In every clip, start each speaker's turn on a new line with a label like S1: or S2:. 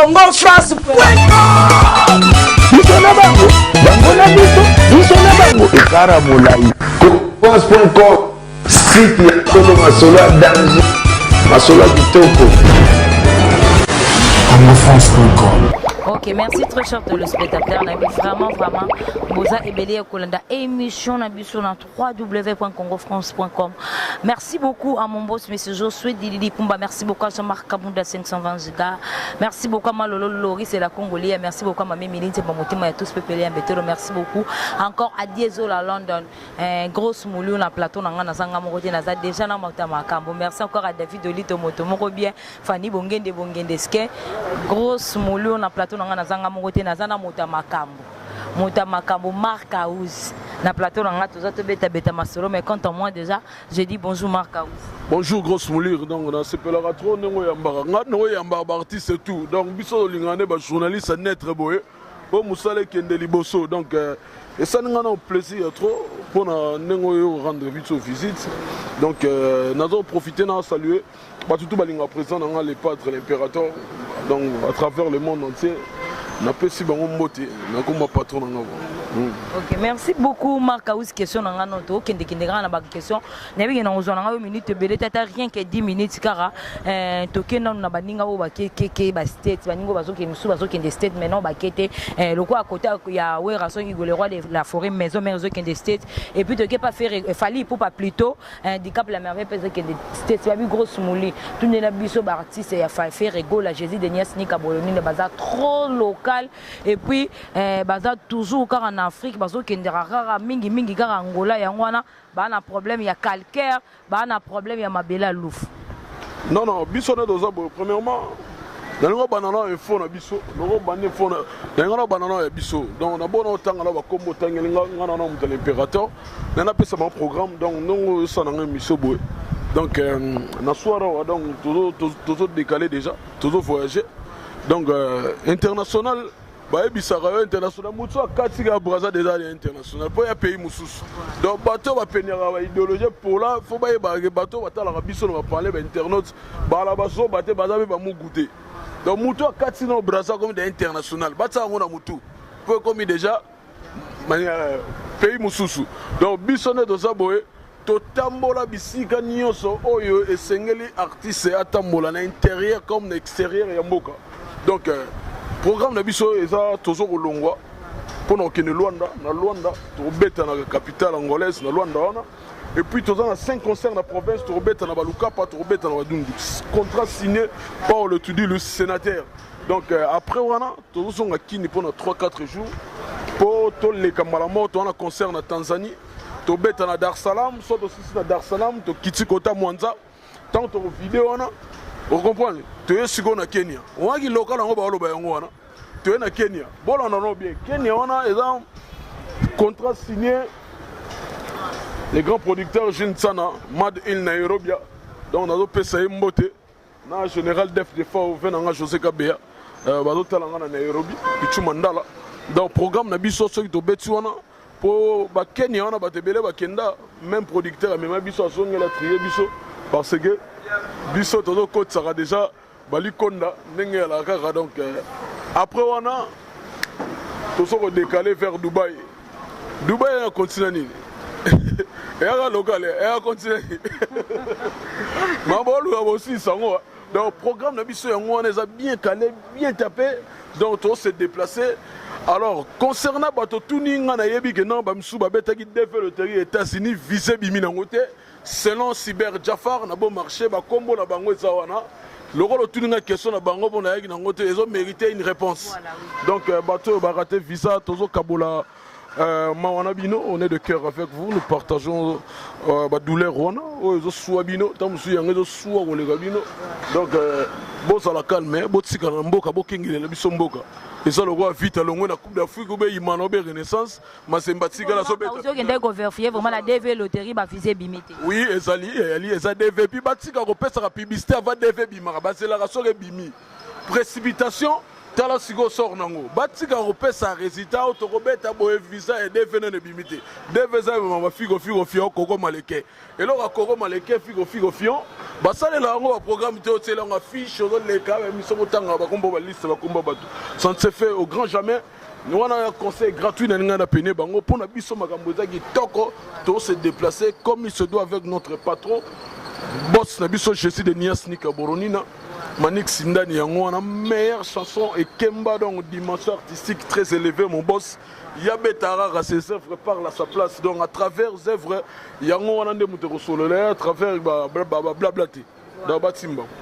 S1: congofrance.com.
S2: Biso na bango, bango na biso na bango. Ekara molai.
S3: Congofrance.com, site ya tolo masolo ya danger, masolo ya kitoko.
S2: Congofrance.com.
S4: Ok, merci très cher téléspectateurs. On a vu vraiment, Boza et Bélier Kolanda émission sur www.congofrance.com. Merci beaucoup à mon boss, M. Josué Didi Pumba. Merci beaucoup à Jean-Marc Kabunda 520 giga. Merci beaucoup à Malolo Lori, c'est la Congolienne. Merci beaucoup à Mamie Méline, c'est mon motif, à tous Pépélé, merci beaucoup. Encore à Diesel à London. Grosse moulou, na plateau, na Zanga Moroté, na déjà na Makambo. Merci encore à David Olito Moto, Moro bien, Fanny Bongende Bongendeske. Grosse moulou, na plateau. Na zanga mogote na zana mota makambo Marc Aouz na plateau na tous autres beta masolo mais quand moi déjà je dis bonjour Marc Aouz.
S5: Bonjour grosse moulure donc on a ce pelera trop ngo yambara artiste et tout donc biso lingane ba journaliste net très boy pour musale kende liboso donc et ça nous a plaisir trop pour ngo rendre visite donc nous profiter na saluer tout balinga présent dans les padres l'impérateur donc à travers le monde entier.
S4: Ok, merci beaucoup Marc Aouz. Question dans notre question. Minute rien que 10 minutes car token na baninga o bakeke ba state baningo bazoke musu bazoke des state maintenant bakete le quoi à côté il y a Werason qui le roi de la forêt maison maison qui des state et puis toke pas faire fallait pour pas plutôt handicap la merveille parce que des state c'est une grosse mouli tout ne la biso artiste ya faire rigolo la Jésus de Nias Nika Boloni le bazar trop local et puis bazar toujours car en Afrique bazo kendera rara mingi car Angola ya ngwana ba na problème il y a calcaire ba na problème il y a mabela louf.
S5: Non, biso na doza premièrement dans banana et fond na biso no banane fond na banana ya biso donc na bona tanga na ba kombo tangelinga ngana na mutale impérateur na pesa mon programme donc non ça na mission boy donc na soirée donc toujours décalé déjà toujours voyager donc international bah bisara international mutu akati ga braza déjà international pour ya pays mususu donc bateau va penir ba idéologie pour là faut ba bateau va tala biso va parler ba internautes ba la baso bateau bazabe ba mu goûter donc mutu akati no braza comme des international bata ngona mutu pour comme déjà pays mususu donc biso ne doza boye to tambola bisika nyonso oyo esengeli artiste atambola na intérieur comme na extérieur ya mboka donc programme de biso eza toujours au Longwa pour nous kene Luanda na Luanda to beta na capitale angolaise na Luanda wana et puis tous on a 5 concerts dans la province to beta na Baluka pas to beta na Wadungu contrat signé par le Tudi le sénateur donc après wana tous on a kini pendant 3-4 jours pour tous les Kamala to on a concert na Tanzanie to beta na Dar es Salaam soit aussi na Dar es Salaam to Kitikota Mwanza tant to vidéo wana. Vous comprenez? Tu es sur na Kenya. On a qui local en bas wana. Tu es na Kenya. Bon on en a bien. Kenya on a un contrat signé les grands producteurs Jinsana, Mad in Nairobi. Donc on a payé Mbote. Na général def de fois venant José Kabea. Bazo talanga na Nairobi, Pichu Mandala. Donc programme na biso so to betu wana pour ba Kenya on a batebele ba kenda même producteur même biso azonga la trier biso parce que biso todo côte sera déjà balikonda ndenge ya la kaka donc après on a tout ça décalé vers Dubaï a continué nini et à local et à continuer mabolu aussi sango donc programme na biso yango on les a bien calé bien tapé donc on s'est déplacé. Alors concernant bato tuninga na yebi que non bamsu babeta ki défait le territoire États-Unis visé bimi na ngote selon Cyber Jafar na bon marché ba kombo na bango zawana le rôle tuninga question na bango bon na yaki na ngote ils ont mérité une réponse. Voilà, oui. Donc bato ba raté visa tozo kabola Mawanabino, on est de cœur avec vous, nous partageons la douleur. On est swabino, tant que nous sommes soit on les gabino. Donc, bon, ça la calme, bon, si quand on boka, boking il est le bisomboka. Et ça le roi vite à l'ongwe la Coupe d'Afrique ou bien il m'a nommé Renaissance, mais c'est mbatika la sobe.
S4: Vous avez vérifié vraiment la DV loterie va viser bimité.
S5: Oui, ezali, eza DV puis batika repère sa publicité avant DV bimara, c'est la raison bimi. Précipitation. tala siko sort nango batika kopesa résultat otokobeta boye visa et devene ne bimité deveza mama figo fion koko maleke eloko koko maleke figo fion basalela yango ba programme te otela nga fiche ozoleka miso kotanga bakombo ba liste bakombo bato ça ne se fait au grand jamais. Nous avons un conseil gratuit dans le pays pour nous de se déplacer comme il se doit avec notre patron. Boss Nabiso, je suis de Nias Nika Boronina. Manik Sindani Yango, la meilleure chanson et Kemba dans une dimension artistique très élevée, mon boss. Yabetara à ses œuvres parle à sa place. Donc à travers les œuvres, Yango on a des moutons solaires, à travers blablabla.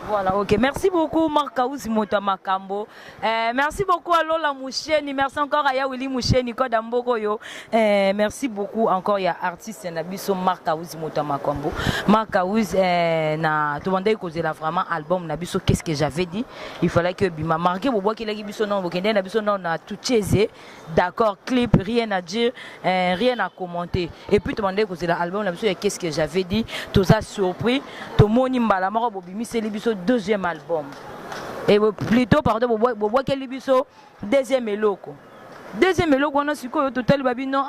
S4: Voilà, ok. Merci beaucoup, Marc Kaouzi Motamakambo. Merci beaucoup à Lola Moucheni. Merci encore à Yawili Moucheni, Kodambokoyo. Merci beaucoup encore à l'artiste Nabiso Marc Kaouzi Motamakambo. Marc Kaouzi, na demandé que j'ai vraiment album Nabiso. Qu'est-ce que j'avais dit? Il fallait que Bima marqué. Vous voyez qu'il a Nabiso non, vous connaissez Nabiso non, on a tout chaisé. D'accord, clip, rien à dire, rien à commenter. Et puis demandé que j'ai l'album Nabiso. Qu'est-ce que j'avais dit? Tout ça surpris. Tout le monde m'a Bobimi c'est le deuxième album et plutôt pardon bobo quel libiso deuxième eloko on a su que total babi non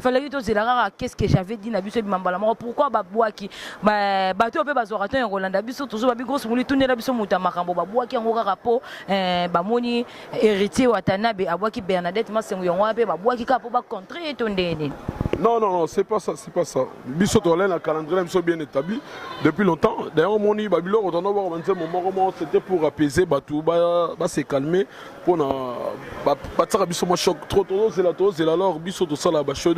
S4: fallait que c'est la qu'est-ce que j'avais dit na biso bimambala pourquoi babwaki bato pe bazoraton en Rolanda biso toujours babi grosse muli tourner la biso mutamakambo babwaki en rapo bamoni héritier watanabe abwaki Bernadette Masengo yonwa pe babwaki ka po ba contrer tondeni.
S5: Non, c'est pas ça. Biso Tolène, la calendrier est bien établi depuis longtemps. D'ailleurs, mon Babylone, c'était pour apaiser, se calmer, pour pas biso moi choc trop c'est alors biso tout ça là chef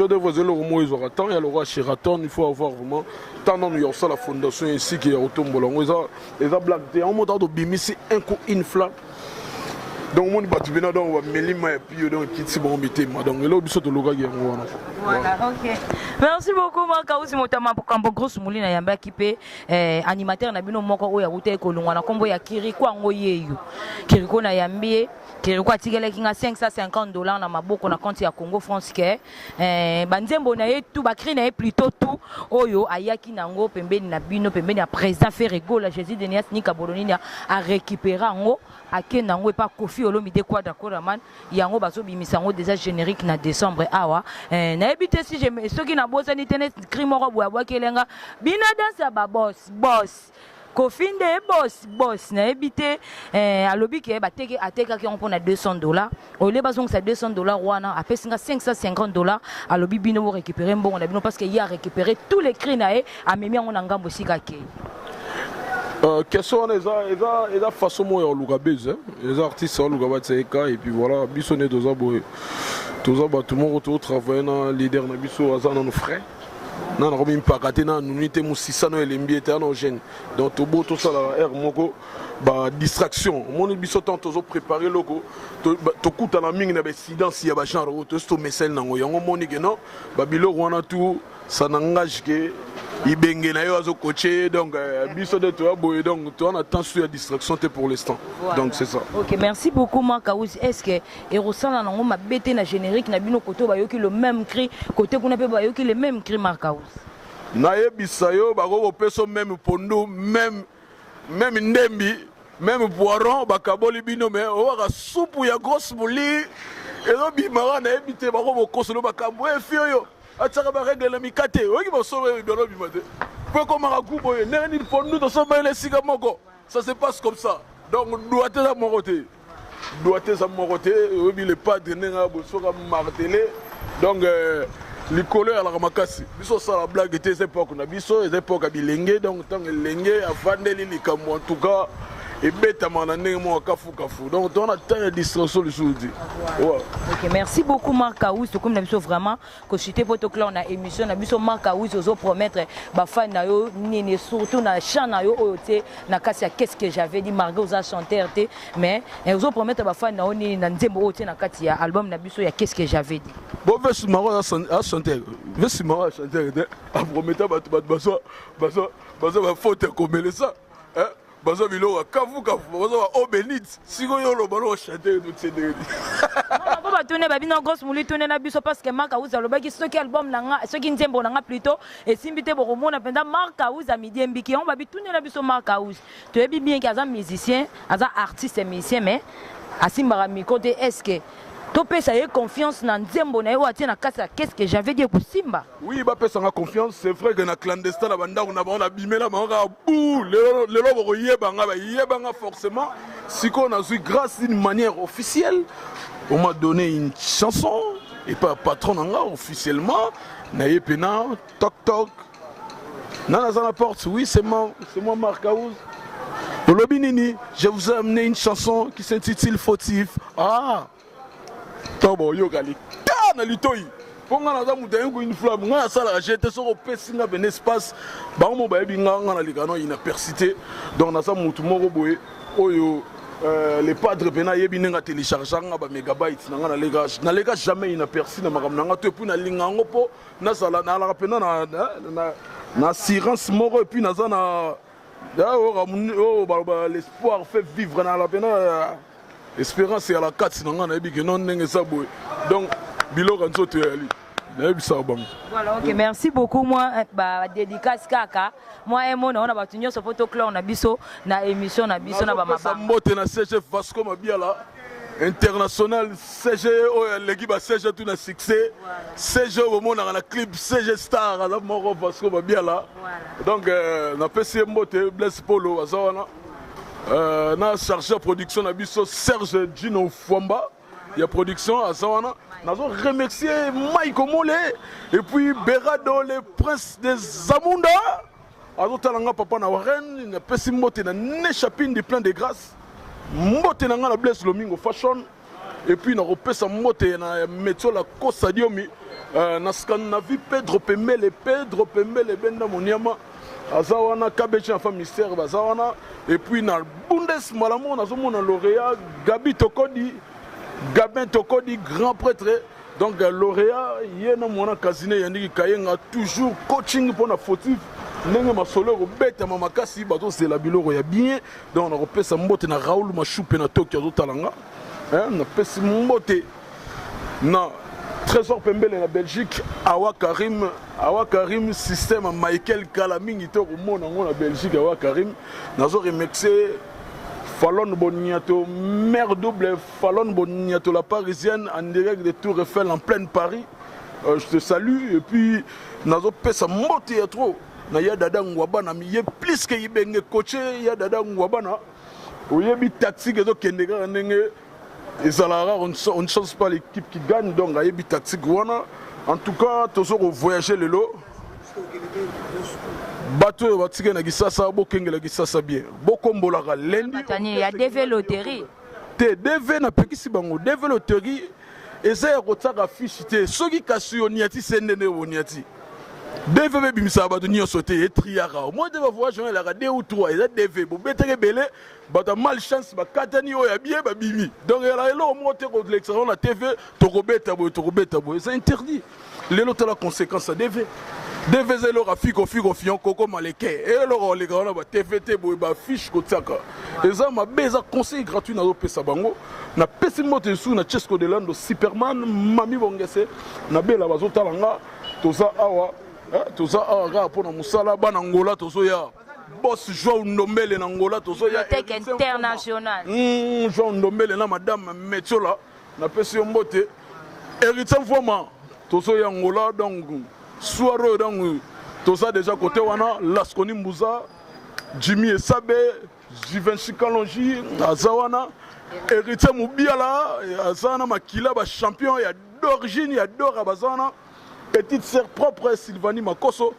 S5: d'œuvre ils aura temps il y a le roi Sheraton il faut avoir vraiment tant dans New York ça la fondation ici qui est au Tombolongo ils a blagué en mode de bimisi un coup une flamme. Donc mon batu bena donc va melima et puis donc kitsi bon meté donc là biso to loga gi ngo wana.
S4: Voilà, OK. Merci beaucoup Marc Kaouzi Motamakambo grosse moulina yamba kipe animateur na bino moko oya ruta ko lungwa na kombo ya Kiriko ngo yeyo. Kiriko na yambie Kiriko atikele kinga $550 na maboko na compte ya Congo France ke banzembo na ye tout bakri na ye plutôt tout oyo ayaki nango pembeni na bino pembeni ya président Ferrego la Jésus de Nias Nika Bolonina a récupérer ngo ake nango e pa Kofi Olomide kwa d'accord man yango bazo bimisa ngo déjà générique na décembre awa na ebité si je soki na bosa ni tenet crime robo abwa kelenga bina dansa ba boss Kofi nde boss na ebité alobi ke bateke ateka ki on pona $200 au lieu bazong sa $200 wana apesinga $550 alobi bino bo récupérer mbongo na bino parce que il a récupéré tous les cris na e amemi ngo na ngambo sika ke.
S5: Question les façon moi au Lugabez les artistes au Lugabatseka et puis voilà bisonné deux ans tout le monde autour travailler dans leader na biso azana nos frères na na robi mpakate na unité mu 600 elembi éternel jeune donc tout beau tout ça la air moko ba distraction mon biso tant toujours préparer loko to kuta na mingi na incidence ya ba genre to sto mesel nango yango moni que non ba bilo wana tout ça n'engage que ibenge na yo azo coacher donc biso de toi boy donc toi on attend sur la distraction pour l'instant voilà. Donc c'est ça.
S4: OK, merci beaucoup Marc Kaouzi. Est-ce que erosala nango mabete na générique na bino koto ba yoki le même cri côté kuna pe ba yoki le même cri Marc Kaouzi.
S5: Na yebisa yo ba go peso même pondo même ndembi même poiron ba kaboli bino mais o ka soupe ya grosse moli ezo bimara na yebite ba go kosolo ba kambo e fio yo. Ataka ba règle la mikate oki ba so bino bimate pour comme un coup boy nani pour nous dans so ba les siga moko ça se passe comme ça donc doit être à moroté obi le pas de nenga bo so ka marteler donc les couleurs à la ramakasi biso ça la blague était ces époques na biso les époques à bilenge donc tant lengue avandeli likambo en tout cas et bête à mon année moi kafu donc on a tant de distraction le soudi.
S4: OK, merci beaucoup Marc Kaouzi comme n'abiso vraiment que c'était pour toi on a émission n'abiso Marc Kaouzi ozo promettre ba fan na yo nini surtout na chant na yo oyote na kasi qu'est-ce que j'avais dit Margot oza chanter té mais ozo promettre ba fan na yo nini na nzembo oyote na kati ya album n'abiso ya qu'est-ce que j'avais dit.
S5: Bon verse Margot a chanter verse Margot a chanter a promettre ba faute comme ça hein. Bazo bilo kavu bazo obénite siko yo lo balo chanter toutes ces deux.
S4: Non ba tourner ba bino grosse mouli tourner na biso parce que Marc Aouza lo ba ki soki album nanga soki nzembo nanga plutôt et simbité bo komona penda Marc Aouza midi mbiki on ba bi tourner na biso Marc Aouza to yebi bien ki aza musicien aza artiste et musicien mais asimbara mi côté est-ce que Topé ça y est confiance dans Nzembo na yo atina kasa qu'est-ce que j'avais dit pour Simba.
S5: Oui, bah pesa confiance, c'est vrai que na clandestin la banda on a bimé la manga bou le lobo yebanga forcément si qu'on a eu grâce d'une manière officielle on m'a donné une chanson et pas patron nanga officiellement na yepena toc toc nana à la porte oui c'est moi Marc Aouza. Au lobby Nini, je vous ai amené une chanson qui s'intitule Fautif. Ah Tobo Yogali. Na litoi. Ponga na zamu dengo une flamme. Nga sala j'étais sur au pesinga ben espace. Ba mo ba binga nga na ligano ina persité. Donc na zamu tout moko boye. Oyo les padres pena yebi nga télécharger nga ba mégabytes nga na lega jamais ina persi na makamna nga to pu na linga ngopo na sala na la pena na assurance moko et puis na zana l'espoir fait vivre dans la peine. L'espérance est à la 4, donc, Bilo Ranzo
S4: voilà, ok, merci beaucoup. Moi, dédicace Kaka. Moi, et moi, on a battu sur photo clé, on a biso, na émission, na biso, na bama.
S5: Na CG Vasco Mabiala. International CG l'équipe CG tout na succès CG au monde dans la clip CG Star à la mort parce que bien là donc na PC Mbote Blaise Polo azana na chargé production na biso Serge Gino Fwamba il y a production azana nazo remercier Mike Omole et puis Berado le prince des Amunda azo talanga papa na Warren na PC Mbote na ne chapine du plein de grâce Mbote na ngana Blaise Lomingo fashion et puis na repesa mbote na métier la kosa diomi na Scandinavie Pedro Pembele benda moniama azawana kabechi en femme mystère bazawana et puis na Bundes malamo na zomona lauréat Gabin Tokodi grand prêtre donc lauréat yena mona casine yandiki kayenga toujours coaching pour na fautif ndenge masolo robeta mama kasi bato c'est la biloko ya bien donc on a repesa mbote na Raoul Machoupe na Tokyo zo talanga na pesi mbote na Trésor Pembele na Belgique Awa Karim système Michael Kalamingi to mona ngona Belgique Awa Karim nazo remercier Fallon Boniato mère double Fallon Boniato la parisienne en direct de Tour Eiffel en pleine Paris je te salue et puis nazo pesa mbote ya trop na ya dada ngwabana mi ye plus que yibenge coaché ya dada ngwabana oyebi tactique ezo kendeka ndenge ezalara on ne change pas l'équipe qui gagne donc ayebi tactique wana en tout cas tozo voyager lelo bato batike na Kisasa bokengela Kisasa bien bokombolaka lendi
S4: il y a DV loterie
S5: te DV na pekisi bango DV loterie eza ya kotaka fiche te soki kasi oniati sendene oniati DV bimisa bato nyonso te etriara moi de voyage on la 2 ou 3 eza DV bo beteke belé bato malchance bakatani oya bien babimi donc la elo mo te ko l'extérieur na TV tokobeta boy c'est interdit lelo te la conséquence à DV zelo rafiko fion koko maleke et lelo les gars na ba TVT boy ba fiche ko tsaka eza ma beza conseil gratuit na pesa bango na pesi moto sou na Chesco de Lando Superman mami bongese na bela bazotalanga toza awa toza pour na musala bana ngola tozo ya boss João Ndombele na ngola tozo ya
S4: international
S5: João Ndombele na madame Metiola na pesi mbote Héritier Vraiment tozo ya ngola donc soirée donc toza déjà côté wana Laskoni Mbuza Jimmy Esabe Givenchy Kalonji azawana Héritier Mubiala azana makila ba champion ya d'origine ya dora bazana petite sœur propre Sylvanie Makoso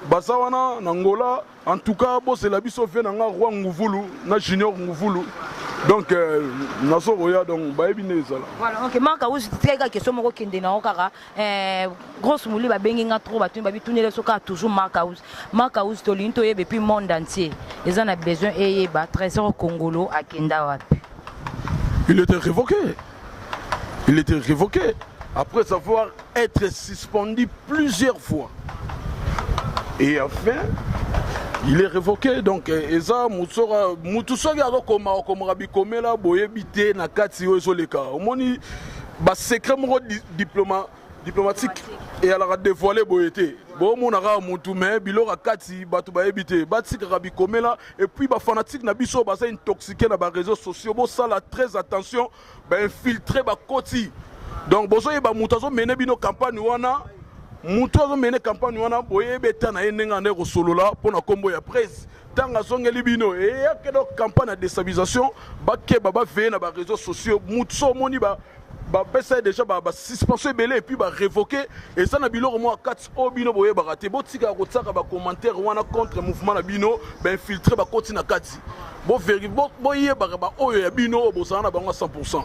S5: bazawana Nangola en tout cas bo c'est la biso fait nanga roi Nguvulu na junior Nguvulu donc naso roya donc baebi nezala
S4: voilà OK Marc Aouza teka question moko kende na okara grosse mouli ba bengi nga trop batu ba bitunele soka toujours Marc Aouza to linto yebe puis monde entier ils en a besoin et ba trésor congolo akenda wapi
S5: il était révoqué après avoir été suspendu plusieurs fois. Et enfin, il est révoqué. Donc, Eza Moutoussoga comme Rabi Komela, Boyebite, Nakati, Ozoleka. Omoni, secret diplomatique et alors dévoiler boyete bon mon ara mutu mais bilora kati batu ba ebité batika rabi komela et puis ba fanatique na biso ba intoxiqué na ba réseaux sociaux bo ça la très attention ba infiltrer ba koti donc bozo ba mutazo mener bino campagne wana mutazo mener campagne wana boye beta na yenga ne solola pour na kombo ya presse tanga zongeli bino et ya que campagne de déstabilisation ba ke baba veiller na ba réseaux sociaux mutso moni ba pesa déjà suspension belé et puis révoquer et ça na biloko moi 4 obino boye baraté botika ko tsaka ba commentaire wana contre mouvement na bino ba infiltrer ba koti na kati bo vérifier boye ba oyo ya bino bozana bango 100%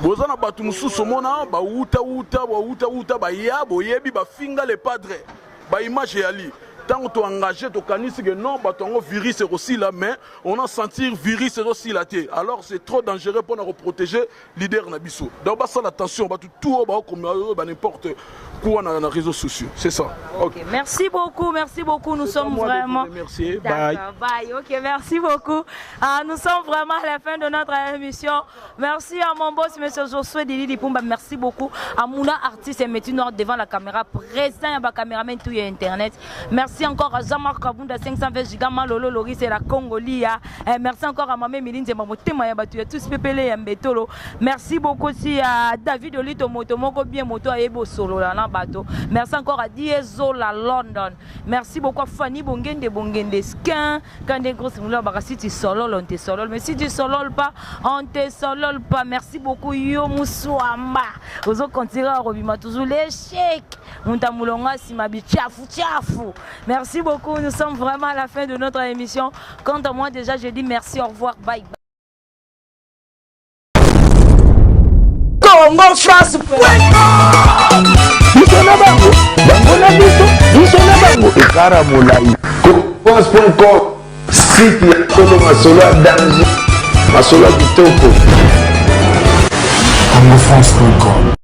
S5: bozana batu mususu mona ba uta ba ya boyebi ba finga les padres ba image ya li tant que tu engagé, tu canisi que non, bah ton virus est aussi là, mais on a senti virus est aussi là. Alors c'est trop dangereux pour nous protéger leader Nabiso. Donc bah ça l'attention, bah tout comme n'importe quoi dans les réseaux sociaux. C'est ça.
S4: Ok. Merci beaucoup. Nous sommes vraiment.
S5: Merci. Bye.
S4: Bye. Ok, merci beaucoup. Nous sommes vraiment à la fin de notre émission. Merci à mon boss, monsieur Josué Dili Dipumba. Merci beaucoup à Mouna artiste et métier noir devant la caméra, présent à la caméraman tout et internet. Merci encore à Jean-Marc Kabunda 520 Giga Malolo Loris et la Congolia. Merci encore à Mamé Milinze Mamotema Yabatu et tous Pepele et Mbetolo. Merci beaucoup aussi à David Olito Motomoko bien moto à Ebo Solo là bateau. Merci encore à Dieso la London. Merci beaucoup à Fanny Bongende Skin quand des grosses moulins si tu solo on te solo mais si tu solo pas on te solo pas. Merci beaucoup Yo Mousouamba. Aux autres continuer à Robima toujours l'échec. Montamulonga si ma tchafou. Merci beaucoup, nous sommes vraiment à la fin de notre émission. Quant à moi déjà, je dis merci, au revoir, bye.
S2: Congo France.
S3: France.com site ya Tolo Masolo danger Masolo kitoko.
S2: CongoFrance.com